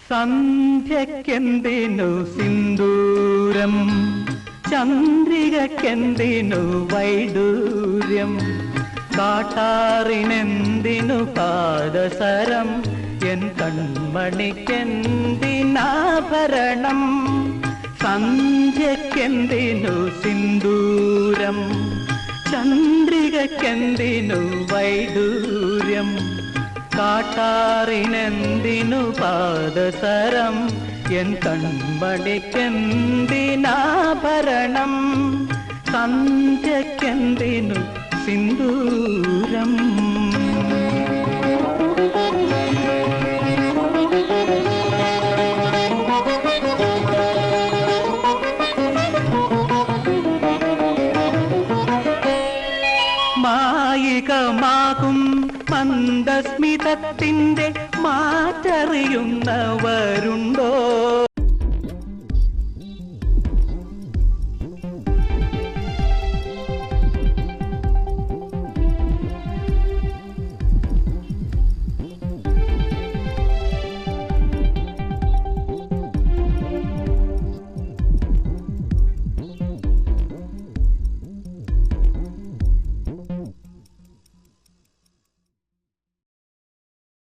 സന്ധ്യക്കെന്തിനു സിന്ദൂരം, ചന്ദ്രികക്കെന്തിനു വൈഡൂര്യം, കാട്ടാറിനെന്തിനു പാദസരം, N കൺമണിക്കെന്തിനാഭരണം. സന്ധ്യക്കെന്തിനു സിന്ദൂരം, ചന്ദ്രികക്കെന്തിനു വൈഡൂര്യം, കാട്ടാറിനെന്തിനു പാദസരം, N കൺമണിക്കെന്തിനാഭരണം. സന്ധ്യക്കെന്തിനു സിന്ദൂരം. മായികമാകും മന്ദസ്മിതത്തിൻ്റെ മാറ്ററിയുന്നവരുണ്ടോ?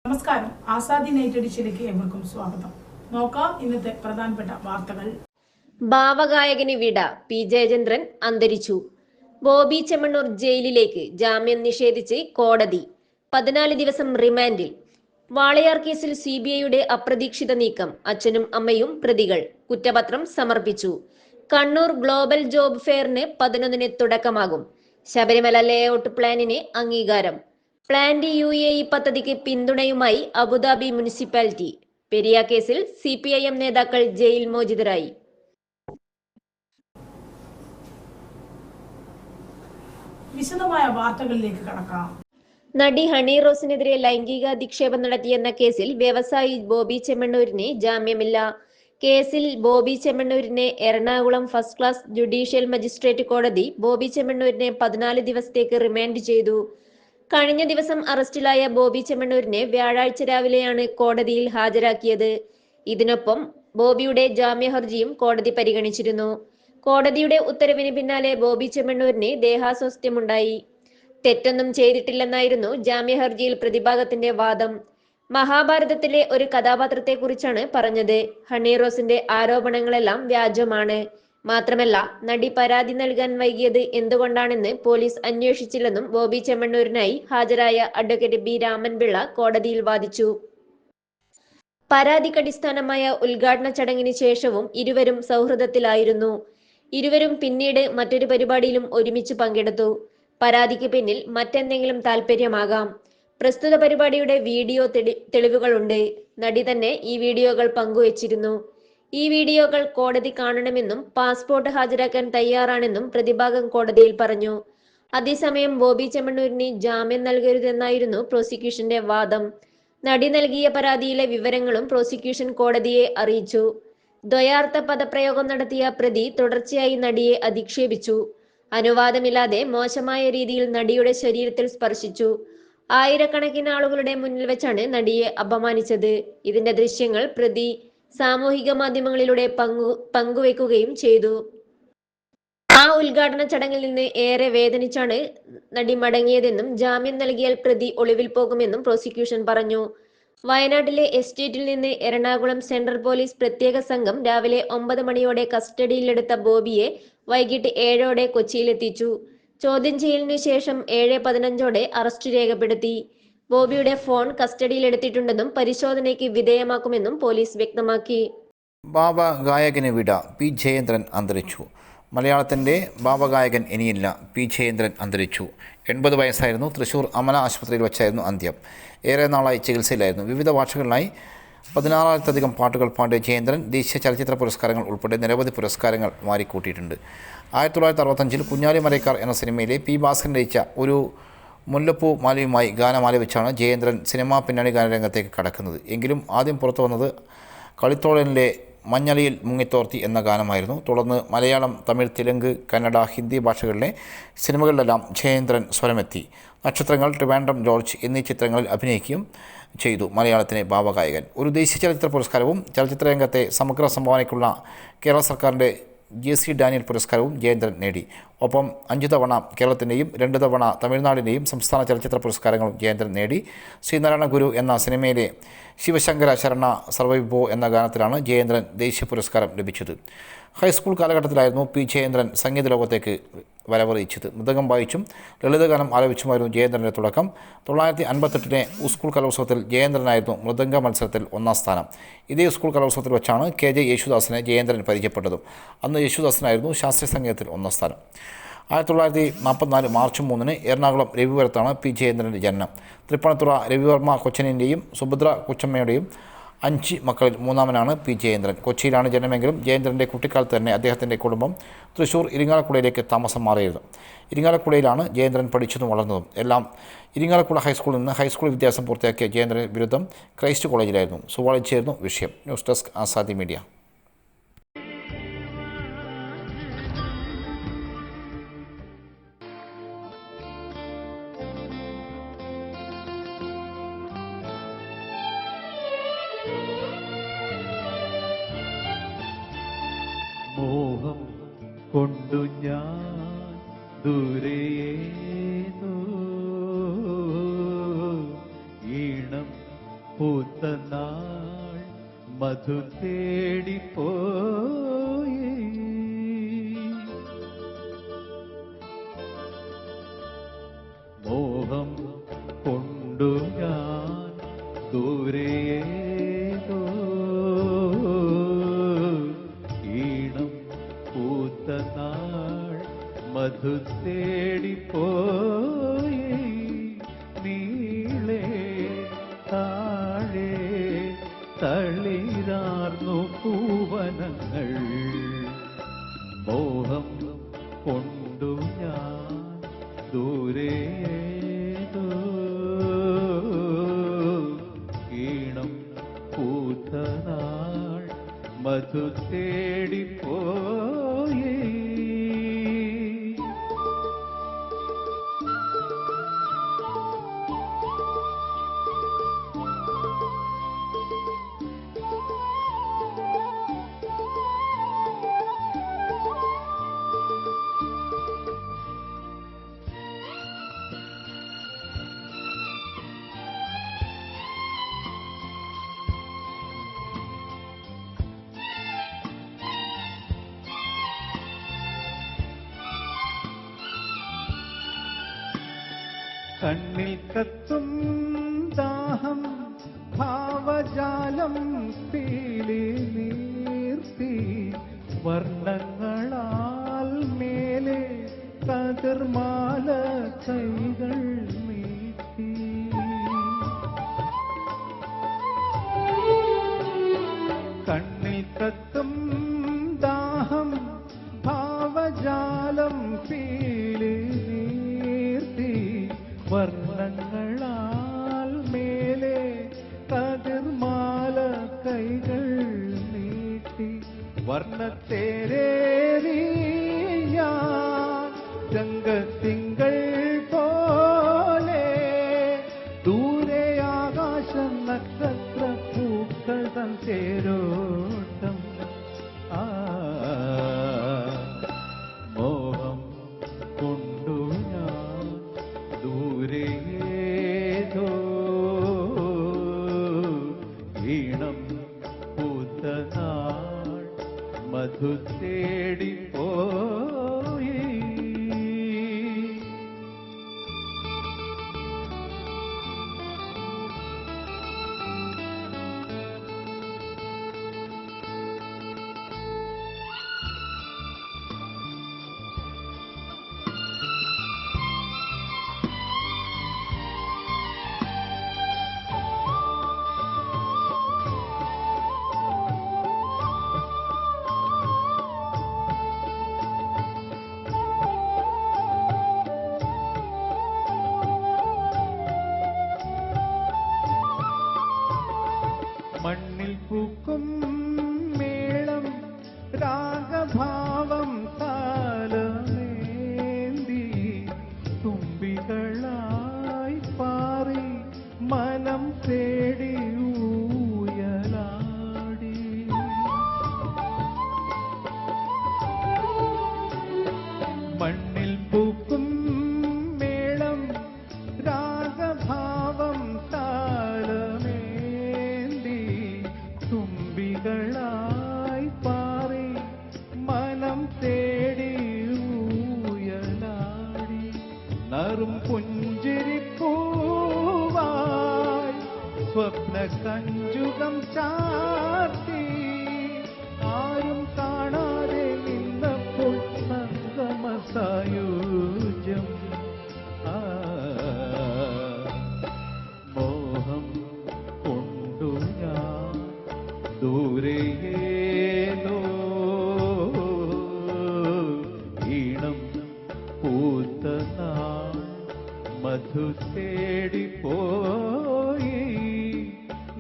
നമസ്കാരം, Azadi night എഡിഷനിലേക്ക് ഏവർക്കും സ്വാഗതം. നോക്കാം ഇന്നത്തെ പ്രധാനപ്പെട്ട വാർത്തകൾ. ഭാവഗായകന് വിട, പി ജയചന്ദ്രൻ അന്തരിച്ചു. ബോബി ചെമ്മണ്ണൂർ ജയിലിലേക്ക് ജാമ്യം നിഷേധിച്ച് കോടതി, 14 ദിവസം റിമാൻഡിൽ. വാളയാർ കേസിൽ CBIയുടെ അപ്രതീക്ഷിത നീക്കം, അച്ഛനും അമ്മയും പ്രതികൾ. കുറ്റപത്രം സമർപ്പിച്ചു. കണ്ണൂർ ഗ്ലോബൽ ജോബ് ഫെയറിന് 11-ന് തുടക്കമാകും. ശബരിമല ലേഔട്ട് പ്ലാനിന് അംഗീകാരം. പ്ലാന്റ് UAE പദ്ധതിക്ക് പിന്തുണയുമായി അബുദാബി മുനിസിപ്പാലിറ്റി. പെരിയ കേസിൽ CPIM നേതാക്കൾ ജയിൽ മോചിതരായി. വിശദമായ വാർത്തകളിലേക്ക് കടക്കാം. നടി ഹണി റോസിനെതിരെ ലൈംഗിക അധിക്ഷേപം നടത്തിയെന്ന കേസിൽ വ്യവസായി ബോബി ചെമ്മണ്ണൂരിന് ജാമ്യമില്ല. കേസിൽ ബോബി ചെമ്മണ്ണൂരിനെ Ernakulam first class judicial magistrate കോടതി ബോബി ചെമ്മണ്ണൂരിനെ 14 ദിവസത്തേക്ക് റിമാൻഡ് ചെയ്തു. കഴിഞ്ഞ ദിവസം അറസ്റ്റിലായ ബോബി ചെമ്മണ്ണൂരിനെ വ്യാഴാഴ്ച രാവിലെയാണ് കോടതിയിൽ ഹാജരാക്കിയത്. ഇതിനൊപ്പം ബോബിയുടെ ജാമ്യ ഹർജിയും കോടതി പരിഗണിച്ചിരുന്നു. കോടതിയുടെ ഉത്തരവിന് പിന്നാലെ ബോബി ചെമ്മണ്ണൂരിന് ദേഹാസ്വാസ്ഥ്യമുണ്ടായി. തെറ്റൊന്നും ചെയ്തിട്ടില്ലെന്നായിരുന്നു ജാമ്യ ഹർജിയിൽ പ്രതിഭാഗത്തിന്റെ വാദം. മഹാഭാരതത്തിലെ ഒരു കഥാപാത്രത്തെക്കുറിച്ചാണ് പറഞ്ഞത്. ഹണി റോസിന്റെ ആരോപണങ്ങളെല്ലാം വ്യാജമാണ്. മാത്രമല്ല, നടി പരാതി നൽകാൻ വൈകിയത് എന്തുകൊണ്ടാണെന്ന് പോലീസ് അന്വേഷിച്ചില്ലെന്നും ബോബി ചെമ്മണ്ണൂരിനായി ഹാജരായ അഡ്വക്കേറ്റ് B രാമൻപിള്ള കോടതിയിൽ വാദിച്ചു. പരാതിക്കടിസ്ഥാനമായ ഉദ്ഘാടന ചടങ്ങിന് ശേഷവും ഇരുവരും സൗഹൃദത്തിലായിരുന്നു. ഇരുവരും പിന്നീട് മറ്റൊരു പരിപാടിയിലും ഒരുമിച്ച് പങ്കെടുത്തു. പരാതിക്ക് പിന്നിൽ മറ്റെന്തെങ്കിലും താല്പര്യമാകാം. പ്രസ്തുത പരിപാടിയുടെ വീഡിയോ തെളിവുകളുണ്ട്. നടി തന്നെ ഈ വീഡിയോകൾ പങ്കുവച്ചിരുന്നു. ഈ വീഡിയോകൾ കോടതി കാണണമെന്നും പാസ്പോർട്ട് ഹാജരാക്കാൻ തയ്യാറാണെന്നും പ്രതിഭാഗം കോടതിയിൽ പറഞ്ഞു. അതേസമയം ബോബി ചെമ്മണ്ണൂരിന് ജാമ്യം നൽകരുതെന്നായിരുന്നു പ്രോസിക്യൂഷന്റെ വാദം. നടി നൽകിയ പരാതിയിലെ വിവരങ്ങളും പ്രോസിക്യൂഷൻ കോടതിയെ അറിയിച്ചു. ദ്വയാർത്ഥ പദപ്രയോഗം നടത്തിയ പ്രതി തുടർച്ചയായി നടിയെ അധിക്ഷേപിച്ചു. അനുവാദമില്ലാതെ മോശമായ രീതിയിൽ നടിയുടെ ശരീരത്തിൽ സ്പർശിച്ചു. ആയിരക്കണക്കിന് ആളുകളുടെ മുന്നിൽ വെച്ചാണ് നടിയെ അപമാനിച്ചത്. ഇതിന്റെ ദൃശ്യങ്ങൾ പ്രതി സാമൂഹിക മാധ്യമങ്ങളിലൂടെ പങ്കുവെക്കുകയും ചെയ്തു. ആ ഉദ്ഘാടന ചടങ്ങിൽ നിന്ന് ഏറെ വേദനിച്ചാണ് നടി മടങ്ങിയതെന്നും ജാമ്യം നൽകിയാൽ പ്രതി ഒളിവിൽ പോകുമെന്നും പ്രോസിക്യൂഷൻ പറഞ്ഞു. വയനാട്ടിലെ എസ്റ്റേറ്റിൽ നിന്ന് എറണാകുളം സെൻട്രൽ പോലീസ് പ്രത്യേക സംഘം രാവിലെ 9 മണിയോടെ കസ്റ്റഡിയിലെടുത്ത ബോബിയെ വൈകിട്ട് 7ഓടെ കൊച്ചിയിലെത്തിച്ചു. ചോദ്യം ചെയ്യലിനു ശേഷം 7:15ഓടെ അറസ്റ്റ് രേഖപ്പെടുത്തി. ബോബിയുടെ ഫോൺ കസ്റ്റഡിയിലെടുത്തിട്ടുണ്ടെന്നും പരിശോധനയ്ക്ക് വിധേയമാക്കുമെന്നും പോലീസ് വ്യക്തമാക്കി. ഭാവഗായകന് വിട, പി ജയേന്ദ്രൻ അന്തരിച്ചു. മലയാളത്തിൻ്റെ ഭാവഗായകൻ ഇനിയില്ല, പി ജയേന്ദ്രൻ അന്തരിച്ചു. 80 വയസ്സായിരുന്നു. തൃശൂർ അമല ആശുപത്രിയിൽ വെച്ചായിരുന്നു അന്ത്യം. ഏറെ നാളായി ചികിത്സയിലായിരുന്നു. വിവിധ ഭാഷകളിലായി 16,000-ലധികം പാട്ടുകൾ പാടിയ ജയേന്ദ്രൻ ദേശീയ ചലച്ചിത്ര പുരസ്കാരങ്ങൾ ഉൾപ്പെടെ നിരവധി പുരസ്കാരങ്ങൾ വാരിക്കൂട്ടിയിട്ടുണ്ട്. 1965-ൽ കുഞ്ഞാലി മരയ്ക്കാർ എന്ന സിനിമയിലെ P ഭാസ്കരൻ രചിച്ച ഒരു മുല്ലപ്പൂ മാലയുമായി ഗാനമാലപിച്ചാണ് ജയേന്ദ്രൻ സിനിമാ പിന്നണി ഗാനരംഗത്തേക്ക് കടക്കുന്നത്. എങ്കിലും ആദ്യം പുറത്തു വന്നത് കളിത്തോഴനിലെ മഞ്ഞളിയിൽ മുങ്ങിത്തോർത്തി എന്ന ഗാനമായിരുന്നു. തുടർന്ന് മലയാളം, തമിഴ്, തെലുങ്ക്, കന്നഡ, ഹിന്ദി ഭാഷകളിലെ സിനിമകളിലെല്ലാം ജയേന്ദ്രൻ സ്വരമെത്തി. നക്ഷത്രങ്ങൾ, ട്രിവാൻഡ്രം ജോർജ് എന്നീ ചിത്രങ്ങളിൽ അഭിനയിക്കുകയും ചെയ്തു. മലയാളത്തിലെ ഭാവഗായകൻ. ഒരു ദേശീയ ചലച്ചിത്ര പുരസ്കാരവും ചലച്ചിത്ര രംഗത്തെ സമഗ്ര സംഭാവനയ്ക്കുള്ള കേരള സർക്കാരിൻ്റെ JC ഡാനിയൽ പുരസ്കാരവും ജയേന്ദ്രൻ നേടി. ഒപ്പം 5 തവണ കേരളത്തിൻ്റെയും 2 തവണ തമിഴ്നാടിൻ്റെയും സംസ്ഥാന ചലച്ചിത്ര പുരസ്കാരങ്ങളും ജയേന്ദ്രൻ നേടി. ശ്രീനാരായണ ഗുരു എന്ന സിനിമയിലെ ശിവശങ്കര ശരണ സർവൈഭോ എന്ന ഗാനത്തിലാണ് ജയേന്ദ്രൻ ദേശീയ പുരസ്കാരം ലഭിച്ചത്. ഹൈസ്കൂൾ കാലഘട്ടത്തിലായിരുന്നു P. ജയേന്ദ്രൻ സംഗീത ലോകത്തേക്ക് വരവറിയിച്ചത്. മൃദംഗം വായിച്ചും ലളിതഗാനം ആലപിച്ചുമായിരുന്നു ജയേന്ദ്രൻ്റെ തുടക്കം. 1958 സ്കൂൾ കലോത്സവത്തിൽ ജയേന്ദ്രനായിരുന്നു മൃദംഗ മത്സരത്തിൽ 1ാം സ്ഥാനം. ഇതേ സ്കൂൾ കലോത്സവത്തിൽ വെച്ചാണ് KJ യേശുദാസിനെ ജയേന്ദ്രൻ പരിചയപ്പെട്ടതും. അന്ന് യേശുദാസിനായിരുന്നു ശാസ്ത്രീയ സംഗീതത്തിൽ 1ാം സ്ഥാനം. 1944 മാർച്ച് 3 എറണാകുളം രവിപുരത്താണ് P. ജയേന്ദ്രൻ്റെ ജനനം. തൃപ്പൂണിത്തുറ രവിവർമ്മ കൊച്ചനിൻ്റെയും സുഭദ്ര കൊച്ചമ്മയുടെയും 5 മക്കളിൽ 3ാമനാണ് P. ജയേന്ദ്രൻ. കൊച്ചിയിലാണ് ജനനമെങ്കിലും ജയേന്ദ്രൻ്റെ കുട്ടിക്കാലത്ത് തന്നെ അദ്ദേഹത്തിൻ്റെ കുടുംബം തൃശ്ശൂർ ഇരിങ്ങാലക്കുടയിലേക്ക് താമസം മാറിയത്. ഇരിങ്ങാലക്കുടയിലാണ് ജയേന്ദ്രൻ പഠിച്ചതും വളർന്നതും. എല്ലാം ഇരിങ്ങാലക്കുട ഹൈസ്കൂളിൽ നിന്ന് ഹൈസ്കൂൾ വിദ്യാഭ്യാസം പൂർത്തിയാക്കിയ ജയേന്ദ്രൻ ബിരുദം ക്രൈസ്റ്റ് കോളേജിലായിരുന്നു. സുവാളജിയായിരുന്നു വിഷയം. News desk Azadi media. മോഹം കൊണ്ടു ഞാൻ ദൂരേതോ ഈണം പൂത്ത നാൾ മധു തേടിപ്പോയി. മോഹം കൊണ്ടു ഞാൻ ദൂരേതോ മധു തേടിപ്പോയി. നീളെ താഴെ തളിരാർന്നു പൂവനങ്ങൾ. മോഹം കൊണ്ടു ഞാൻ ദൂരേതോ ഈണം പൂത്ത നാൾ മധു തേടിപ്പോയി. കണ്ണിൽ കത്തും ദാഹം ഭാവജാലം പീലി നീർത്തി വർണ്ണങ്ങളാൽ മേലെ കതിർമാല കൈകൾ നീട്ടി. കണ്ണിൽ കത്തും ദാഹം ഭാവജാലം പീലി വർണ്ണങ്ങളാൽ മേലെ കതിർമാല കൈകൾ നീട്ടി. വർണ്ണത്തേരേറിയ രംഗത്തിങ്കൾ പോലെ ദൂരെ ആകാശം നക്ഷത്ര പൂക്കൾ തൻ തേരോട്ടം. മോഹം കൊണ്ടു ഞാൻ ദൂരേതോ ഈണം പൂത്ത നാൾ മധു തേടിപ്പോയി. മണ്ണിൽ പൂക്കും മേളം രാഗഭാവം താലമേന്തി തുമ്പികളായി പാറി മനം തേടി ഊയലാടി. മണ്ണിൽ പൂക്കും മേളം രാഗഭാവം താലമേന്തി തുമ്പികളായി പാറി മനം തേടി ഊയലാടി. നറും പുഞ്ചിരിപ്പൂവായി സ്വപ്ന കഞ്ചുകം ചാർത്തി ആരും കാണാതെ നിന്നപ്പോൾ സംഗമസായുജ്യം. മോഹം കൊണ്ടു ഞാൻ ദൂരെയേതോ ഈണം പൂത്ത നാൾ മധു തേടിപ്പോയി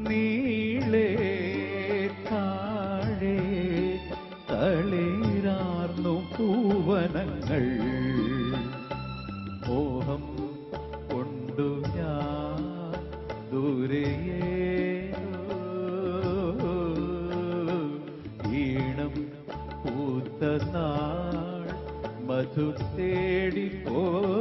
നീളേ താഴെ തളിരാർന്നു പൂവനങ്ങൾ. മോഹം കൊണ്ടു ഞാൻ ദൂരെയേതോ ഈണം പൂത്ത നാൾ മധു തേടിപ്പോയി.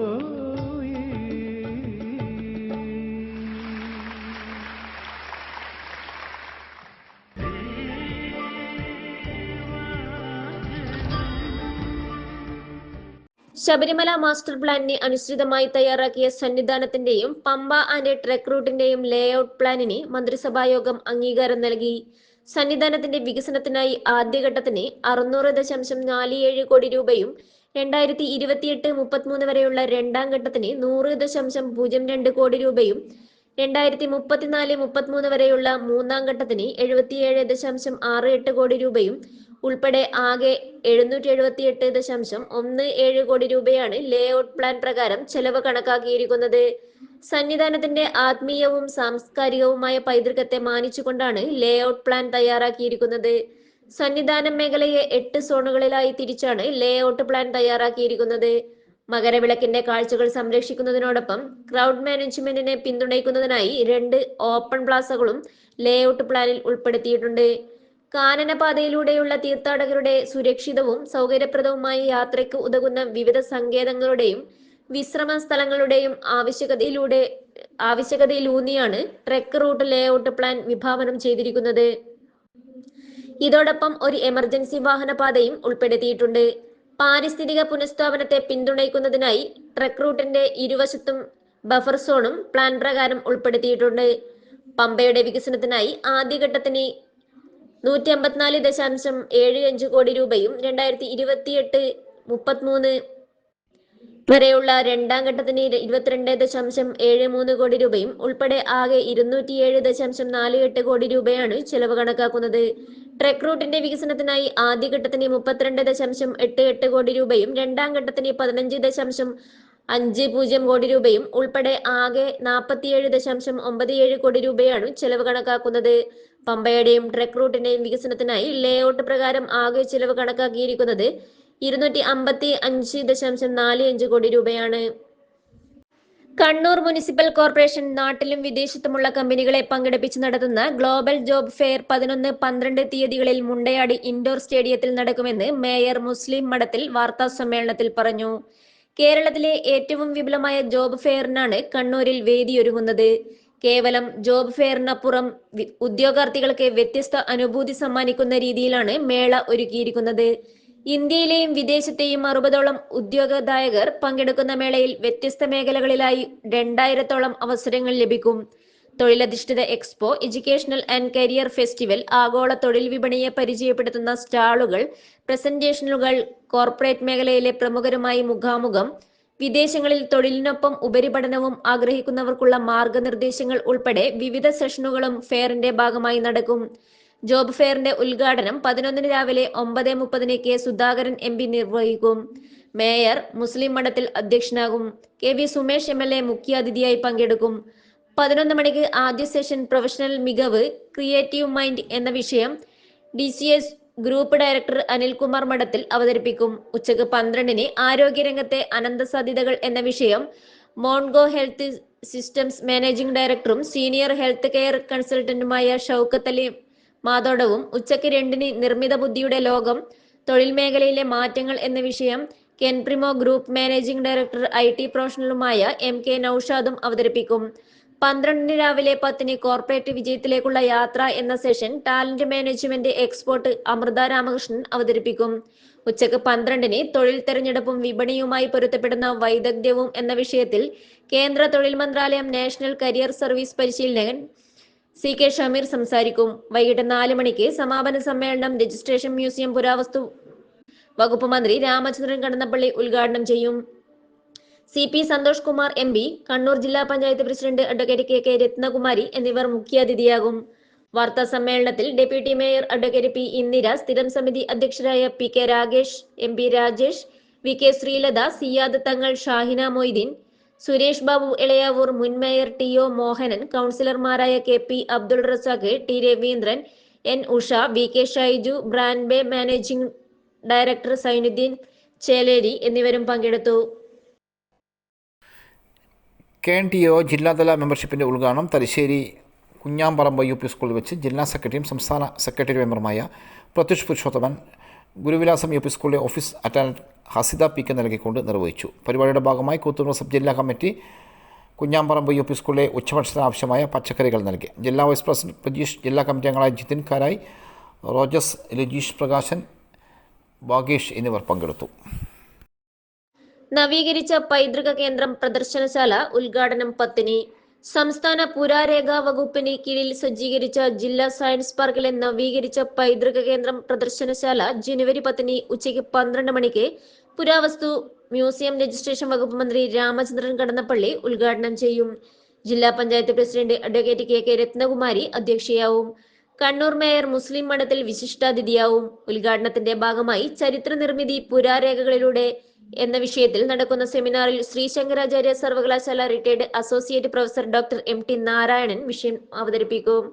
ശബരിമല മാസ്റ്റർ പ്ലാനിന് അനുസൃതമായി തയ്യാറാക്കിയ സന്നിധാനത്തിന്റെയും പമ്പ ആൻഡ് ട്രെക്ക് റൂട്ടിന്റെയും ലേഔട്ട് പ്ലാനിന് മന്ത്രിസഭായോഗം അംഗീകാരം നൽകി. സന്നിധാനത്തിന്റെ വികസനത്തിനായി ആദ്യഘട്ടത്തിന് 600.47 കോടി രൂപയും 2028-33 വരെയുള്ള രണ്ടാം ഘട്ടത്തിന് 100.02 കോടി രൂപയും 2034-33 വരെയുള്ള മൂന്നാം ഘട്ടത്തിന് 77.68 കോടി രൂപയും ഉൾപ്പെടെ ആകെ 778.17 കോടി രൂപയാണ് ലേഔട്ട് പ്ലാൻ പ്രകാരം ചെലവ് കണക്കാക്കിയിരിക്കുന്നത്. സന്നിധാനത്തിന്റെ ആത്മീയവും സാംസ്കാരികവുമായ പൈതൃകത്തെ മാനിച്ചുകൊണ്ടാണ് ലേഔട്ട് പ്ലാൻ തയ്യാറാക്കിയിരിക്കുന്നത്. സന്നിധാനം മേഖലയെ 8 സോണുകളിലായി തിരിച്ചാണ് ലേഔട്ട് പ്ലാൻ തയ്യാറാക്കിയിരിക്കുന്നത്. മകരവിളക്കിന്റെ കാഴ്ചകൾ സംരക്ഷിക്കുന്നതിനോടൊപ്പം ക്രൗഡ് മാനേജ്മെന്റിനെ പിന്തുണയ്ക്കുന്നതിനായി 2 ഓപ്പൺ പ്ലാസകളും ലേഔട്ട് പ്ലാനിൽ ഉൾപ്പെടുത്തിയിട്ടുണ്ട്. കാനനപാതയിലൂടെയുള്ള തീർത്ഥാടകരുടെ സുരക്ഷിതവും സൗകര്യപ്രദവുമായ യാത്രയ്ക്ക് ഉതകുന്ന വിവിധ സങ്കേതങ്ങളുടെയും വിശ്രമ സ്ഥലങ്ങളുടെയും ആവശ്യകതയിലൂന്നിയാണ് ട്രെക്ക് റൂട്ട് ലേഔട്ട് പ്ലാൻ വിഭാവനം ചെയ്തിരിക്കുന്നത്. ഇതോടൊപ്പം ഒരു എമർജൻസി വാഹനപാതയും ഉൾപ്പെടുത്തിയിട്ടുണ്ട്. പാരിസ്ഥിതിക പുനഃസ്ഥാപനത്തെ പിന്തുണയ്ക്കുന്നതിനായി ട്രെക്ക് റൂട്ടിന്റെ ഇരുവശത്തും ബഫർ സോണും പ്ലാൻ പ്രകാരം ഉൾപ്പെടുത്തിയിട്ടുണ്ട്. പമ്പയുടെ വികസനത്തിനായി ആദ്യഘട്ടത്തിന് 154.75 കോടി രൂപയും 2028-33 വരെയുള്ള രണ്ടാം ഘട്ടത്തിന് 22.73 കോടി രൂപയും ഉൾപ്പെടെ ആകെ 207.48 കോടി രൂപയാണ് ചെലവ് കണക്കാക്കുന്നത്. ട്രെക്ക് റൂട്ടിന്റെ വികസനത്തിനായി ആദ്യഘട്ടത്തിന് 32.88 കോടി രൂപയും രണ്ടാം ഘട്ടത്തിന് 15.50 കോടി രൂപയും ഉൾപ്പെടെ ആകെ 47.97 കോടി രൂപയാണ് ചെലവ് കണക്കാക്കുന്നത്. പമ്പയുടെയും ട്രെക്ക് റൂട്ടിന്റെയും വികസനത്തിനായി ലേഔട്ട് പ്രകാരം ആകെ ചെലവ് കണക്കാക്കിയിരിക്കുന്നത് 255.45 കോടി രൂപയാണ്. കണ്ണൂർ മുനിസിപ്പൽ കോർപ്പറേഷൻ നാട്ടിലും വിദേശത്തുമുള്ള കമ്പനികളെ പങ്കെടുപ്പിച്ച് നടത്തുന്ന ഗ്ലോബൽ ജോബ് ഫെയർ 11-12 തീയതികളിൽ മുണ്ടയാട് ഇൻഡോർ സ്റ്റേഡിയത്തിൽ നടക്കുമെന്ന് മേയർ മുസ്ലിം മഠത്തിൽ വാർത്താസമ്മേളനത്തിൽ പറഞ്ഞു. കേരളത്തിലെ ഏറ്റവും വിപുലമായ ജോബ് ഫെയറിനാണ് കണ്ണൂരിൽ വേദിയൊരുങ്ങുന്നത്. കേവലം ജോബ് ഫെയറിനപ്പുറം ഉദ്യോഗാർത്ഥികൾക്ക് വ്യത്യസ്ത അനുഭൂതി സമ്മാനിക്കുന്ന രീതിയിലാണ് മേള ഒരുക്കിയിരിക്കുന്നത്. ഇന്ത്യയിലെയും വിദേശത്തെയും 60ഓളം ഉദ്യോഗദായകർ പങ്കെടുക്കുന്ന മേളയിൽ വ്യത്യസ്ത മേഖലകളിലായി 2000ഓളം അവസരങ്ങൾ ലഭിക്കും. തൊഴിലധിഷ്ഠിത expo, educational and career festival, ആഗോള തൊഴിൽ വിപണിയെ പരിചയപ്പെടുത്തുന്ന സ്റ്റാളുകൾ, പ്രസന്റേഷനുകൾ, കോർപ്പറേറ്റ് മേഖലയിലെ പ്രമുഖരുമായി മുഖാമുഖം, വിദേശങ്ങളിൽ തൊഴിലിനൊപ്പം ഉപരിപഠനവും ആഗ്രഹിക്കുന്നവർക്കുള്ള മാർഗനിർദ്ദേശങ്ങൾ ഉൾപ്പെടെ വിവിധ സെഷനുകളും ഫെയറിന്റെ ഭാഗമായി നടക്കും. ജോബ് ഫെയറിന്റെ ഉദ്ഘാടനം 11 രാവിലെ 9:30 കെ സുധാകരൻ MP നിർവഹിക്കും. മേയർ മുസ്ലിം മഠത്തിൽ അധ്യക്ഷനാകും. KV സുമേഷ് MLA മുഖ്യാതിഥിയായി പങ്കെടുക്കും. 11 മണിക്ക് ആദ്യ സെഷൻ പ്രൊഫഷണൽ മികവ്, ക്രിയേറ്റീവ് മൈൻഡ് എന്ന വിഷയം DCS ഗ്രൂപ്പ് ഡയറക്ടർ അനിൽകുമാർ മഠത്തിൽ അവതരിപ്പിക്കും. ഉച്ചയ്ക്ക് 12-ന് ആരോഗ്യരംഗത്തെ അനന്തസാധ്യതകൾ എന്ന വിഷയം മോൺഗോ ഹെൽത്ത് സിസ്റ്റംസ് മാനേജിംഗ് ഡയറക്ടറും സീനിയർ ഹെൽത്ത് കെയർ കൺസൾട്ടന്റുമായ ഷൗക്കത്ത് അലി മാതോടവും ഉച്ചയ്ക്ക് 2-ന് നിർമ്മിത ബുദ്ധിയുടെ ലോകം തൊഴിൽ മേഖലയിലെ മാറ്റങ്ങൾ എന്ന വിഷയം കെൻപ്രിമോ ഗ്രൂപ്പ് മാനേജിംഗ് ഡയറക്ടർ IT പ്രൊഫഷണലുമായ MK നൌഷാദും അവതരിപ്പിക്കും. 12-ന് രാവിലെ 10-ന് കോർപ്പറേറ്റ് വിജയത്തിലേക്കുള്ള യാത്ര എന്ന session talent management expert Amrita Ramakrishnan അവതരിപ്പിക്കും. ഉച്ചയ്ക്ക് 12-ന് തൊഴിൽ തെരഞ്ഞെടുപ്പും വിപണിയുമായി പൊരുത്തപ്പെടുന്ന വൈദഗ്ധ്യവും എന്ന വിഷയത്തിൽ കേന്ദ്ര തൊഴിൽ മന്ത്രാലയം നാഷണൽ കരിയർ സർവീസ് പരിശീലകൻ CK ഷമീർ സംസാരിക്കും. വൈകിട്ട് 4 മണിക്ക് സമാപന സമ്മേളനം രജിസ്ട്രേഷൻ മ്യൂസിയം പുരാവസ്തു വകുപ്പ് മന്ത്രി രാമചന്ദ്രൻ കടന്നപ്പള്ളി ഉദ്ഘാടനം ചെയ്യും. CP സന്തോഷ് കുമാർ MP, കണ്ണൂർ ജില്ലാ panchayat president advocate KK Ratnakumari എന്നിവർ മുഖ്യാതിഥിയാകും. വാർത്താ സമ്മേളനത്തിൽ deputy mayor advocate P Indira, സ്ഥിരം സമിതി അധ്യക്ഷരായ PK Ragesh, MP Rajesh, VK Sreelatha, Siyad തങ്ങൾ, ഷാഹിന മൊയ്തീൻ, സുരേഷ് ബാബു എളയാവൂർ, മുൻ മേയർ TO മോഹനൻ, കൗൺസിലർമാരായ KP Abdul Razak, T Raveendran, N Usha, VK Shaiju, Brand Bay managing director Sainuddin Cheleri എന്നിവരും പങ്കെടുത്തു. KNTO ജില്ലാതല മെമ്പർഷിപ്പിൻ്റെ ഉദ്ഘാടനം തലശ്ശേരി കുഞ്ഞാമ്പറമ്പ് UP സ്കൂളിൽ വെച്ച് ജില്ലാ സെക്രട്ടറിയും സംസ്ഥാന സെക്രട്ടറി മെമ്പറുമായ പ്രത്യുഷ് പുരുഷോത്തമൻ ഗുരുവിലാസം UP സ്കൂളിലെ ഓഫീസ് അറ്റൻഡന്റ് ഹസിത PK നൽകിക്കൊണ്ട് നിർവഹിച്ചു. പരിപാടിയുടെ ഭാഗമായി കൂത്തുപറമ്പ് സബ് ജില്ലാ കമ്മിറ്റി കുഞ്ഞാമ്പറമ്പ് UP സ്കൂളിലെ ഉച്ചഭക്ഷണത്തിന് ആവശ്യമായ പച്ചക്കറികൾ നൽകി. ജില്ലാ വൈസ് പ്രസിഡന്റ് പ്രജീഷ്, ജില്ലാ കമ്മിറ്റി അംഗങ്ങളായ ജിതിൻ കാരായ്, റോജസ്, രജീഷ് പ്രകാശൻ, ഭാഗേഷ് എന്നിവർ പങ്കെടുത്തു. നവീകരിച്ച പൈതൃക കേന്ദ്രം പ്രദർശനശാല ഉദ്ഘാടനം 10-ന്. സംസ്ഥാന പുരാരേഖാ വകുപ്പിന് കീഴിൽ സജ്ജീകരിച്ച ജില്ലാ സയൻസ് പാർക്കിലെ നവീകരിച്ച പൈതൃക കേന്ദ്രം പ്രദർശനശാല ജനുവരി 10-ന് ഉച്ചയ്ക്ക് 12 മണിക്ക് പുരാവസ്തു മ്യൂസിയം രജിസ്ട്രേഷൻ വകുപ്പ് മന്ത്രി രാമചന്ദ്രൻ കടന്നപ്പള്ളി ഉദ്ഘാടനം ചെയ്യും. ജില്ലാ panchayat president advocate KK Ratnakumari അധ്യക്ഷയാവും. കണ്ണൂർ മേയർ മുസ്ലിം മഠത്തിൽ വിശിഷ്ടാതിഥിയാവും. ഉദ്ഘാടനത്തിന്റെ ഭാഗമായി ചരിത്ര നിർമ്മിതി പുരാരേഖകളിലൂടെ എന്ന വിഷയത്തിൽ നടക്കുന്ന സെമിനാറിൽ ശ്രീ ശങ്കരാചാര്യ സർവകലാശാല retired associate professor doctor MT Narayanan വിഷയം അവതരിപ്പിക്കും.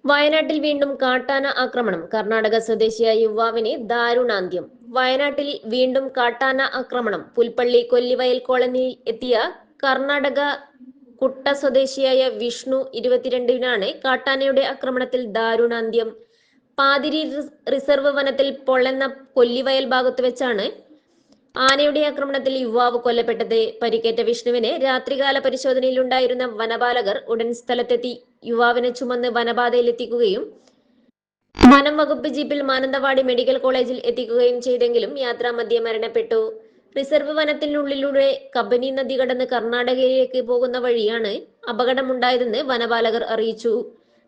വയനാട്ടിൽ വീണ്ടും കാട്ടാന ആക്രമണം. കർണാടക സ്വദേശിയായ യുവാവിന് ദാരുണാന്ത്യം. വയനാട്ടിൽ വീണ്ടും കാട്ടാന ആക്രമണം. പുൽപ്പള്ളി കൊല്ലിവയൽ കോളനിയിൽ എത്തിയ കർണാടക കുട്ട സ്വദേശിയായ വിഷ്ണു 22-നാണ് കാട്ടാനയുടെ ആക്രമണത്തിൽ ദാരുണാന്ത്യം. പാതിരി റിസർവ് വനത്തിൽ പൊള്ളെന്ന കൊല്ലിവയൽ ഭാഗത്ത് വെച്ചാണ് ആനയുടെ ആക്രമണത്തിൽ യുവാവ് കൊല്ലപ്പെട്ടത്. പരിക്കേറ്റ വിഷ്ണുവിനെ രാത്രികാല പരിശോധനയിലുണ്ടായിരുന്ന വനപാലകർ ഉടൻ സ്ഥലത്തെത്തി യുവാവിനെ ചുമന്ന് വനപാതയിലെത്തിക്കുകയും വനം വകുപ്പ് ജീപ്പിൽ മാനന്തവാടി മെഡിക്കൽ കോളേജിൽ എത്തിക്കുകയും ചെയ്തെങ്കിലും യാത്രാമധ്യേ മരണപ്പെട്ടു. റിസർവ് വനത്തിനുള്ളിലൂടെ കബനി നദി കടന്ന് കർണാടകയിലേക്ക് പോകുന്ന വഴിയാണ് അപകടമുണ്ടായതെന്ന് വനപാലകർ അറിയിച്ചു.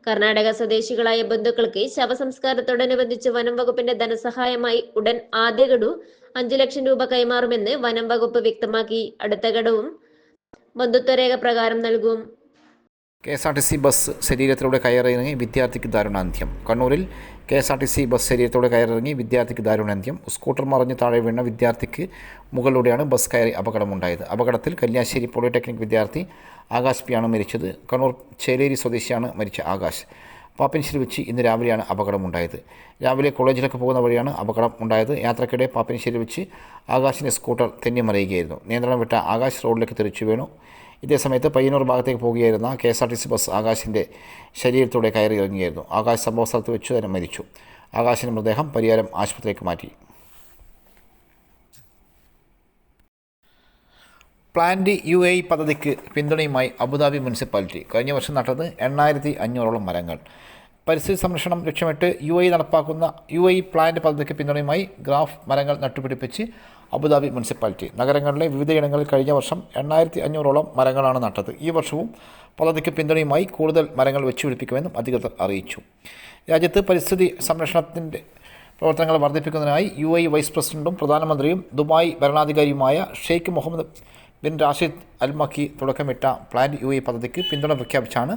കർണാടക സ്വദേശികളായ ബന്ധുക്കൾക്ക് ശവസംസ്കാരത്തോടനുബന്ധിച്ച് വനം വകുപ്പിന്റെ ധനസഹായമായി ഉടൻ ആദ്യ ഗഡു 5 ലക്ഷം രൂപ കൈമാറുമെന്ന് വനം വകുപ്പ് വ്യക്തമാക്കി. അടുത്ത ഗഡുവും ബന്ധുത്വരേഖ പ്രകാരം നൽകും. KSRTC ബസ് ശരീരത്തിലൂടെ കയറിയിറങ്ങി വിദ്യാർത്ഥിക്ക് ദാരുണാന്ത്യം. കണ്ണൂരിൽ KSRTC ബസ് ശരീരത്തോടെ കയറിയിറങ്ങി വിദ്യാർത്ഥിക്ക് ദാരുണാന്ത്യം. സ്കൂട്ടർ മറിഞ്ഞ് താഴെ വീണ വിദ്യാർത്ഥിക്ക് മുകളിലൂടെയാണ് ബസ് കയറി അപകടമുണ്ടായത്. അപകടത്തിൽ കല്യാശ്ശേരി പോളിടെക്നിക് വിദ്യാർത്ഥി ആകാശ് P ആണ് മരിച്ചത്. കണ്ണൂർ ചേലേരി സ്വദേശിയാണ് മരിച്ച ആകാശ്. പാപ്പിനിശ്ശേരി വെച്ച് ഇന്ന് രാവിലെയാണ് അപകടമുണ്ടായത്. രാവിലെ കോളേജിലേക്ക് പോകുന്ന വഴിയാണ് അപകടം ഉണ്ടായത്. യാത്രക്കിടെ പാപ്പിനിശ്ശേരി വെച്ച് ആകാശിൻ്റെ സ്കൂട്ടർ തെന്നിമറിയുകയായിരുന്നു. നിയന്ത്രണം വിട്ട ആകാശ് റോഡിലേക്ക് തെറിച്ചു വീണു. ഇതേസമയത്ത് പയ്യന്നൂർ ഭാഗത്തേക്ക് പോകുകയായിരുന്ന KSRTC ബസ് ആകാശിൻ്റെ ശരീരത്തോടെ കയറി ഇറങ്ങിയായിരുന്നു. ആകാശ് സംഭവ സ്ഥലത്ത് വെച്ച് തന്നെ മരിച്ചു. ആകാശിൻ്റെ മൃതദേഹം പരിയാരം ആശുപത്രിയിലേക്ക് മാറ്റി. പ്ലാന്റ് UAE പദ്ധതിക്ക് പിന്തുണയുമായി അബുദാബി മുനിസിപ്പാലിറ്റി. കഴിഞ്ഞ വർഷം നട്ടത് 8500ഓളം മരങ്ങൾ. പരിസ്ഥിതി സംരക്ഷണം ലക്ഷ്യമിട്ട് UAE നടപ്പാക്കുന്ന UAE പ്ലാന്റ് പദ്ധതിക്ക് പിന്തുണയുമായി ഗ്രാഫ് മരങ്ങൾ നട്ടുപിടിപ്പിച്ച് അബുദാബി മുനിസിപ്പാലിറ്റി. നഗരങ്ങളിലെ വിവിധയിടങ്ങളിൽ കഴിഞ്ഞ വർഷം 8500ഓളം മരങ്ങളാണ് നട്ടത്. ഈ വർഷവും പദ്ധതിക്ക് പിന്തുണയുമായി കൂടുതൽ മരങ്ങൾ വെച്ചുപിടിപ്പിക്കുമെന്നും അധികൃതർ അറിയിച്ചു. രാജ്യത്ത് പരിസ്ഥിതി സംരക്ഷണത്തിൻ്റെ പ്രവർത്തനങ്ങൾ വർദ്ധിപ്പിക്കുന്നതിനായി UAE വൈസ് പ്രസിഡന്റും പ്രധാനമന്ത്രിയും ദുബായ് ഭരണാധികാരിയുമായ Sheikh Mohammed bin Rashid Al മക്കി തുടക്കമിട്ട പ്ലാന്റ് UAE പദ്ധതിക്ക് പിന്തുണ പ്രഖ്യാപിച്ചാണ്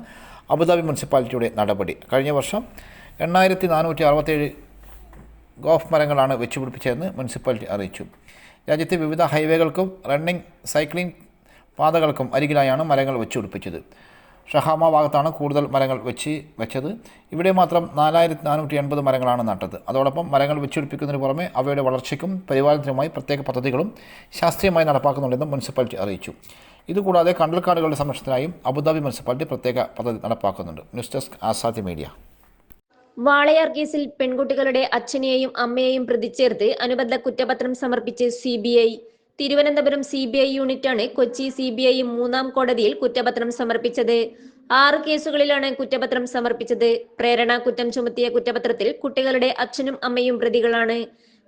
അബുദാബി മുനിസിപ്പാലിറ്റിയുടെ നടപടി. കഴിഞ്ഞ വർഷം 8467 ഗോഫ് മരങ്ങളാണ് വെച്ചുപിടിപ്പിച്ചതെന്ന് മുനിസിപ്പാലിറ്റി അറിയിച്ചു. രാജ്യത്തെ വിവിധ ഹൈവേകൾക്കും റണ്ണിംഗ് സൈക്ലിംഗ് പാതകൾക്കും അരികിലായാണ് മരങ്ങൾ വെച്ചുപിടിപ്പിച്ചത്. ഷഹാമ ഭാഗത്താണ് കൂടുതൽ മരങ്ങൾ വെച്ചത്. ഇവിടെ മാത്രം 4480 മരങ്ങളാണ് നട്ടത്. അതോടൊപ്പം മരങ്ങൾ വെച്ചുപിടിപ്പിക്കുന്നതിന് പുറമെ അവയുടെ വളർച്ചയ്ക്കും പരിപാലനത്തിനുമായി പ്രത്യേക പദ്ധതികളും ശാസ്ത്രീയമായി നടപ്പാക്കുന്നുണ്ടെന്നും മുനിസിപ്പാലിറ്റി അറിയിച്ചു. ഇതുകൂടാതെ കണ്ടൽക്കാടുകളുടെ സംരക്ഷണത്തിനായും അബുദാബി മുനിസിപ്പാലിറ്റി പ്രത്യേക പദ്ധതി നടപ്പാക്കുന്നുണ്ട്. News desk Azadi media. Walayar കേസിൽ പെൺകുട്ടികളുടെ അച്ഛനെയും അമ്മയെയും പ്രതിചേർത്ത് അനുബന്ധ കുറ്റപത്രം സമർപ്പിച്ച് CBI. തിരുവനന്തപുരം CBI യൂണിറ്റാണ് കൊച്ചി CBI 3ാം കോടതിയിൽ കുറ്റപത്രം സമർപ്പിച്ചത്. 6 കേസുകളിലാണ് കുറ്റപത്രം സമർപ്പിച്ചത്. പ്രേരണ കുറ്റം ചുമത്തിയ കുറ്റപത്രത്തിൽ കുട്ടികളുടെ അച്ഛനും അമ്മയും പ്രതികളാണ്.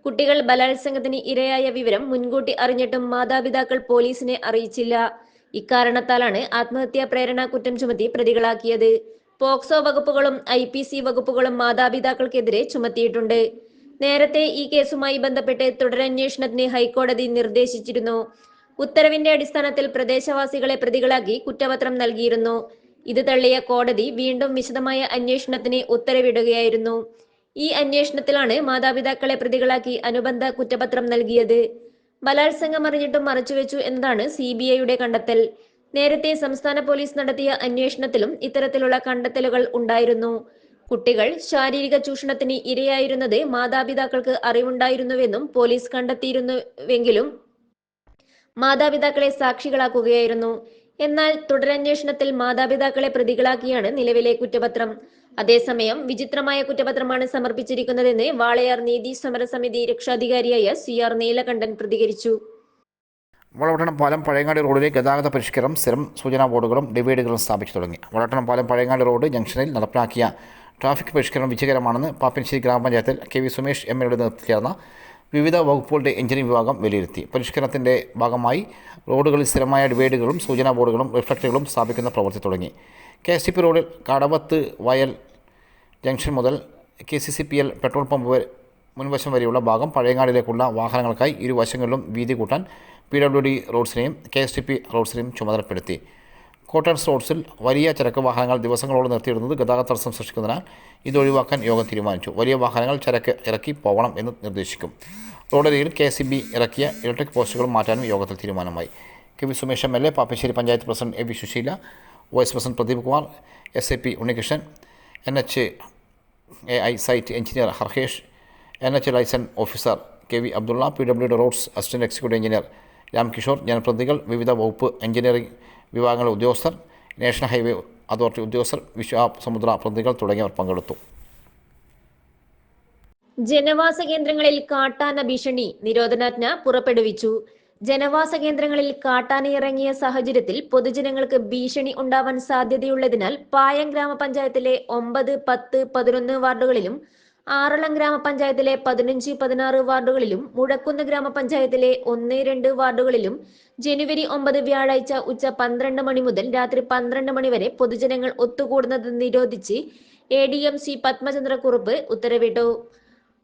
കുട്ടികൾ ബലാത്സംഗത്തിന് ഇരയായ വിവരം മുൻകൂട്ടി അറിഞ്ഞിട്ടും മാതാപിതാക്കൾ പോലീസിനെ അറിയിച്ചില്ല. ഇക്കാരണത്താലാണ് ആത്മഹത്യാ പ്രേരണ കുറ്റം ചുമത്തി പ്രതികളാക്കിയത്. പോക്സോ വകുപ്പുകളും IPC വകുപ്പുകളും മാതാപിതാക്കൾക്കെതിരെ ചുമത്തിയിട്ടുണ്ട്. നേരത്തെ ഈ കേസുമായി ബന്ധപ്പെട്ട് തുടരന്വേഷണത്തിന് ഹൈക്കോടതി നിർദ്ദേശിച്ചിരുന്നു. ഉത്തരവിന്റെ അടിസ്ഥാനത്തിൽ പ്രദേശവാസികളെ പ്രതികളാക്കി കുറ്റപത്രം നൽകിയിരുന്നു. ഇത് തള്ളിയ കോടതി വീണ്ടും വിശദമായ അന്വേഷണത്തിന് ഉത്തരവിടുകയായിരുന്നു. ഈ അന്വേഷണത്തിലാണ് മാതാപിതാക്കളെ പ്രതികളാക്കി അനുബന്ധ കുറ്റപത്രം നൽകിയത്. ബലാത്സംഗം അറിഞ്ഞിട്ടും മറച്ചുവെച്ചു എന്നതാണ് CBIയുടെ കണ്ടെത്തൽ. നേരത്തെ സംസ്ഥാന പോലീസ് നടത്തിയ അന്വേഷണത്തിലും ഇത്തരത്തിലുള്ള കണ്ടെത്തലുകൾ ഉണ്ടായിരുന്നു. കുട്ടികൾ ശാരീരിക ചൂഷണത്തിന് ഇരയായിരുന്നത് മാതാപിതാക്കൾക്ക് അറിവുണ്ടായിരുന്നുവെന്നും പോലീസ് കണ്ടെത്തിയിരുന്നുവെങ്കിലും മാതാപിതാക്കളെ സാക്ഷികളാക്കുകയായിരുന്നു. എന്നാൽ തുടരന്വേഷണത്തിൽ മാതാപിതാക്കളെ പ്രതികളാക്കിയാണ് നിലവിലെ കുറ്റപത്രം. അതേസമയം വിചിത്രമായ കുറ്റപത്രമാണ് സമർപ്പിച്ചിരിക്കുന്നതെന്ന് വാളയാർ നീതി സമരസമിതി രക്ഷാധികാരിയായ CR നീലകണ്ഠൻ പ്രതികരിച്ചു. വളപട്ടണം പാലം പഴയങ്ങാടി റോഡിലെ ഗതാഗത പരിഷ്കരണം സ്ഥിരം സൂചനാ ബോർഡുകളും ഡിവൈഡുകളും സ്ഥാപിച്ചു തുടങ്ങി. വളപട്ടണം പാലം പഴയങ്ങാടി റോഡ് ജംഗ്ഷനിൽ നടപ്പിലാക്കിയ ട്രാഫിക് പരിഷ്കരണം വിജയകരമാണെന്ന് പാപ്പിനിശ്ശേരി ഗ്രാമപഞ്ചായത്തിൽ KV സുമേഷ് MLയുടെ നേതൃത്വത്തിൽ ചേർന്ന വിവിധ വകുപ്പുകളുടെ എഞ്ചിനീയറിംഗ് വിഭാഗം വിലയിരുത്തി. പരിഷ്കരണത്തിൻ്റെ ഭാഗമായി റോഡുകളിൽ സ്ഥിരമായ ഡിവൈഡുകളും സൂചനാ ബോർഡുകളും റിഫ്ലക്ടറുകളും സ്ഥാപിക്കുന്ന പ്രവൃത്തി തുടങ്ങി. KSTP റോഡിൽ കടവത്ത് വയൽ ജംഗ്ഷൻ മുതൽ KCCPL പെട്രോൾ പമ്പ് മുൻവശം വരെയുള്ള ഭാഗം പഴയങ്ങാടിലേക്കുള്ള വാഹനങ്ങൾക്കായി ഇരുവശങ്ങളിലും വീതി കൂട്ടാൻ PWD റോഡ്സിനെയും KSTP റോഡ്സിനെയും ചുമതലപ്പെടുത്തി. കോട്ടൺസ് റോഡ്സിൽ വലിയ ചരക്ക് വാഹനങ്ങൾ ദിവസങ്ങളോളം നിർത്തിയിടുന്നത് ഗതാഗത തടസ്സം സൃഷ്ടിക്കുന്നതിനാൽ ഇത് ഒഴിവാക്കാൻ യോഗം തീരുമാനിച്ചു. വലിയ വാഹനങ്ങൾ ചരക്ക് ഇറക്കി പോകണം എന്ന് നിർദ്ദേശിക്കും. റോഡരികിൽ KCB ഇറക്കിയ ഇലക്ട്രിക് പോസ്റ്റുകൾ മാറ്റാനും യോഗത്തിൽ തീരുമാനമായി. KV Sumesh MLA, Pappinissery panchayat president AV Susheela, vice president Pradeep Kumar, SAP Unnikrishnan, NHAI site engineer Harshesh, NH licence officer KV Abdulla, PWD roads assistant executive engineer Ramkishore, ജനപ്രതിനിധികൾ, വിവിധ വകുപ്പ് എഞ്ചിനീയറിംഗ് വിഭാഗങ്ങളിലെ ഉദ്യോഗസ്ഥർ, നാഷണൽ ഹൈവേ അതോറിറ്റി ഉദ്യോഗസ്ഥർ, വിശ്വസമുദ്ര പ്രതിനിധികൾ തുടങ്ങിയവർ പങ്കെടുത്തു. ജനവാസ കേന്ദ്രങ്ങളിൽ കാട്ടാന ഭീഷണി, നിരോധനാജ്ഞ പുറപ്പെടുവിച്ചു. ജനവാസ കേന്ദ്രങ്ങളിൽ കാട്ടാന ഇറങ്ങിയ സാഹചര്യത്തിൽ പൊതുജനങ്ങൾക്ക് ഭീഷണി ഉണ്ടാവാൻ സാധ്യതയുള്ളതിനാൽ പായം ഗ്രാമപഞ്ചായത്തിലെ 9, 10, 11 വാർഡുകളിലും ആറളം ഗ്രാമപഞ്ചായത്തിലെ 15, 16 വാർഡുകളിലും മുഴക്കുന്ന് ഗ്രാമപഞ്ചായത്തിലെ 1, 2 വാർഡുകളിലും ജനുവരി 9 വ്യാഴാഴ്ച ഉച്ച 12 മണി മുതൽ രാത്രി 12 മണി വരെ പൊതുജനങ്ങൾ ഒത്തുകൂടുന്നത് നിരോധിച്ച് ADMC പത്മചന്ദ്രക്കുറുപ്പ് ഉത്തരവിട്ടു.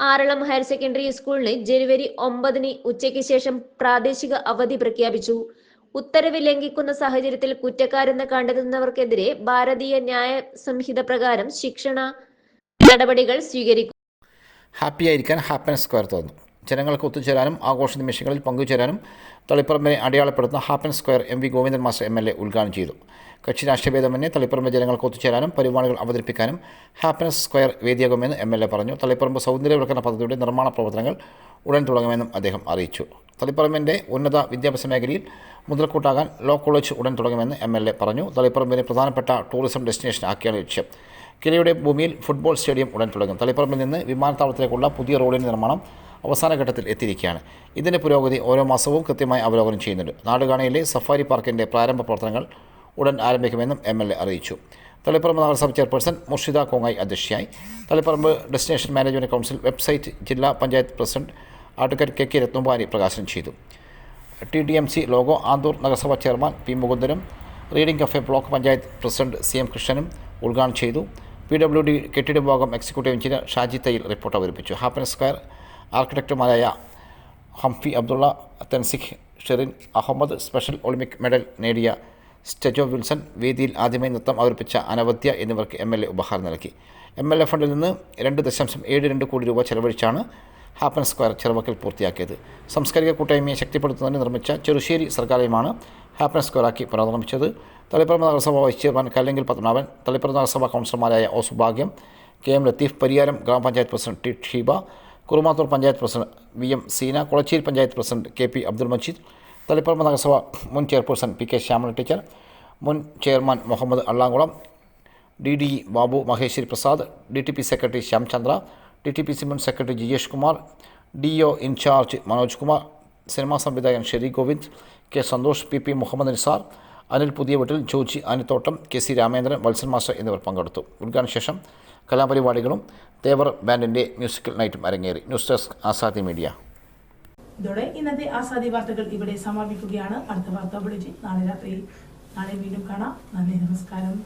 ആറളം ഹയർ സെക്കൻഡറി സ്കൂളിന് ജനുവരി 9 ഉച്ചയ്ക്ക് ശേഷം പ്രാദേശിക അവധി പ്രഖ്യാപിച്ചു. ഉത്തരവ് ലംഘിക്കുന്ന സാഹചര്യത്തിൽ കുറ്റക്കാരെന്ന് കണ്ടെത്തുന്നവർക്കെതിരെ ഭാരതീയ ന്യായ സംഹിത പ്രകാരം ശിക്ഷണ നടപടികൾ സ്വീകരിക്കും. ഹാപ്പിയായിരിക്കാൻ ഹാപ്പിനെസ് സ്ക്വയർ തുറന്നു. ജനങ്ങൾക്ക് ഒത്തുചേരാനും ആഘോഷ നിമിഷങ്ങളിൽ പങ്കുചേരാനും തളിപ്പറമ്പിനെ അടയാളപ്പെടുത്തുന്ന happiness square MV Govindan master MLA ഉദ്ഘാടനം ചെയ്തു. കക്ഷി രാഷ്ട്രീയഭേദമന്യേ തളിപ്പറമ്പ് ജനങ്ങൾക്ക് ഒത്തുചേരാനും പരിപാടികൾ അവതരിപ്പിക്കാനും ഹാപ്പിനെസ് സ്ക്വയർ വേദിയാകുമെന്ന് MLA പറഞ്ഞു. തളിപ്പറമ്പ് സൗന്ദര്യവൽക്കരണ പദ്ധതിയുടെ നിർമ്മാണ പ്രവർത്തനങ്ങൾ ഉടൻ തുടങ്ങുമെന്നും അദ്ദേഹം അറിയിച്ചു. തളിപ്പറമ്പിൻ്റെ ഉന്നത വിദ്യാഭ്യാസ മേഖലയിൽ മുതൽക്കൂട്ടാകാൻ ലോ കോളേജ് ഉടൻ തുടങ്ങുമെന്ന് MLA പറഞ്ഞു. തളിപ്പറമ്പിനെ പ്രധാനപ്പെട്ട ടൂറിസം ഡെസ്റ്റിനേഷൻ ആക്കിയാണ് ലക്ഷ്യം. കിലയുടെ ഭൂമിയിൽ ഫുട്ബോൾ സ്റ്റേഡിയം ഉടൻ തുടങ്ങും. തളിപ്പറമ്പിൽ നിന്ന് വിമാനത്താവളത്തിലേക്കുള്ള പുതിയ റോഡിൻ്റെ നിർമ്മാണം അവസാന ഘട്ടത്തിൽ എത്തിയിരിക്കുകയാണ്. ഇതിൻ്റെ പുരോഗതി ഓരോ മാസവും കൃത്യമായി അവലോകനം ചെയ്യുന്നുണ്ട്. നാടുകാണിയിലെ സഫാരി പാർക്കിൻ്റെ പ്രാരംഭ പ്രവർത്തനങ്ങൾ ഉടൻ ആരംഭിക്കുമെന്നും MLA അറിയിച്ചു. തളിപ്പറമ്പ് നഗരസഭ ചെയർപേഴ്സൺ മുർഷിദ കോങ്ങായി അധ്യക്ഷയായി. Taliparamba destination management council website ജില്ലാ panchayat president advocate KK Rathnakumari പ്രകാശനം ചെയ്തു. TDMC ലോഗോ ആന്തൂർ നഗരസഭ ചെയർമാൻ P മുകുന്ദനും reading cafe block panchayat president CM കൃഷ്ണനും ഉദ്ഘാടനം ചെയ്തു. PWD കെട്ടിട വിഭാഗം executive engineer Shaji Thayyil report അവതരിപ്പിച്ചു. ഹാപ്പിനെസ് സ്ക്വയർ ആർക്കിടെക്റ്റുമാരായ Hamfi Abdulla, Thensikh Sherin Ahmed, special olympic medal നേടിയ സ്റ്റെജോ വിൽസൺ, വേദിയിൽ ആദ്യമായി നൃത്തം അവതരിപ്പിച്ച അനവദ്യ എന്നിവർക്ക് MLA ഉപഹാരം നൽകി. MLA ഫണ്ടിൽ നിന്ന് 2.72 കോടി രൂപ ചെലവഴിച്ചാണ് ഹാപ്പൻ സ്ക്വയർ ചെറുവക്കിൽ പൂർത്തിയാക്കിയത്. സാംസ്കാരിക കൂട്ടായ്മയെ ശക്തിപ്പെടുത്തുന്നതിന് നിർമ്മിച്ച ചെറുശ്ശേരി സർക്കാലയമാണ് ഹാപ്പൻ സ്ക്വയറാക്കി പുനർനിർമ്മിച്ചത്. തളിപ്പറമ്പ് നഗരസഭ വൈസ് ചെയർമാൻ കല്ലെങ്കിൽ പത്മനാഭൻ, തളിപ്പറമ്പ് നഗരസഭാ കൗൺസിലർമാരായ O Subhagyam, K M Latheef, Pariyaram ഗ്രാമപഞ്ചായത്ത് president T Sheeba, Kurumathur panchayat president V M Seena, Kulachery panchayat president K P Abdul Majeed, Taliparamba നഗരസഭ മുൻ chairperson P K Shyamala teacher, മുൻ chairman Muhammed Allamkulam, DDE Babu Maheswari Prasad, DTP secretary Shyamchandra, DTPC മുൻ secretary Jijesh Kumar, DO in charge Manoj Kumar, cinema സംവിധായകൻ ഷെരി ഗോവിന്ദ്, കെ സന്തോഷ്, PP മുഹമ്മദ് നിസാർ, അനിൽ പുതിയ വീട്ടിൽ, ജോജി ആനിത്തോട്ടം, KC രാമേന്ദ്രൻ, വത്സൻ മാസ്റ്റർ എന്നിവർ പങ്കെടുത്തു. ഉദ്ഘാടന ശേഷം കലാപരിപാടികളും തേവർ ബാൻഡിൻ്റെ മ്യൂസിക്കൽ നൈറ്റും അരങ്ങേറി. News desk Azadi media. ഇതോടെ ഇന്നത്തെ ആസാദി വാർത്തകൾ ഇവിടെ സമാപിക്കുകയാണ്. അടുത്ത വാർത്താ ബുള്ളറ്റിൻ നാളെ രാത്രി. നാളെ വീണ്ടും കാണാം. നന്ദി, നമസ്കാരം.